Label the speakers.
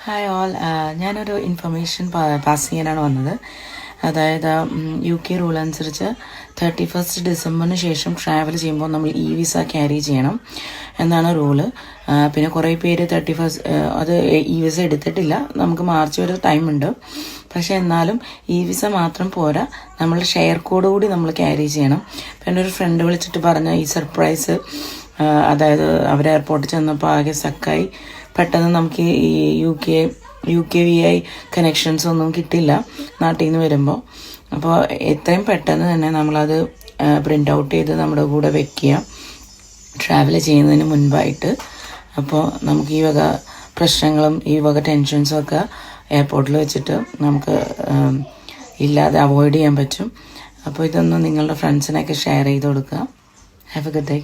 Speaker 1: Hi all, ഞാനൊരു information pass ചെയ്യാനാണ് വന്നത്. അതായത് UK റൂൾ അനുസരിച്ച് 31 ഡിസംബറിന് ശേഷം ട്രാവൽ ചെയ്യുമ്പോൾ നമ്മൾ വിസ ക്യാരി ചെയ്യണം എന്നാണ് റൂള്. പിന്നെ കുറേ പേര് 31 അത് വിസ എടുത്തിട്ടില്ല. നമുക്ക് മാർച്ച് വരെ ടൈമുണ്ട്. പക്ഷെ എന്നാലും വിസ മാത്രം പോരാ, നമ്മൾ ഷെയർ കോഡ് കൂടി നമ്മൾ ക്യാരി ചെയ്യണം. പിന്നെ ഒരു ഫ്രണ്ട് വിളിച്ചിട്ട് പറഞ്ഞ ഈ സർപ്രൈസ്, അതായത് അവർ എയർപോർട്ടിൽ ചെന്നപ്പോൾ ആകെ സക്കായി. പെട്ടെന്ന് നമുക്ക് ഈ UK VI കണക്ഷൻസ് ഒന്നും കിട്ടില്ല നാട്ടിൽ നിന്ന് വരുമ്പോൾ. അപ്പോൾ എത്രയും പെട്ടെന്ന് തന്നെ നമ്മളത് പ്രിൻ്റ് ഔട്ട് ചെയ്ത് നമ്മുടെ കൂടെ വെക്കുക ട്രാവൽ ചെയ്യുന്നതിന് മുൻപായിട്ട്. അപ്പോൾ നമുക്ക് ഈ വക പ്രശ്നങ്ങളും ഈ വക ടെൻഷൻസും ഒക്കെ എയർപോർട്ടിൽ വെച്ചിട്ട് നമുക്ക് ഇല്ലാതെ അവോയ്ഡ് ചെയ്യാൻ പറ്റും. അപ്പോൾ ഇതൊന്ന് നിങ്ങളുടെ ഫ്രണ്ട്സിനൊക്കെ ഷെയർ ചെയ്ത് കൊടുക്കുക. Have A good day.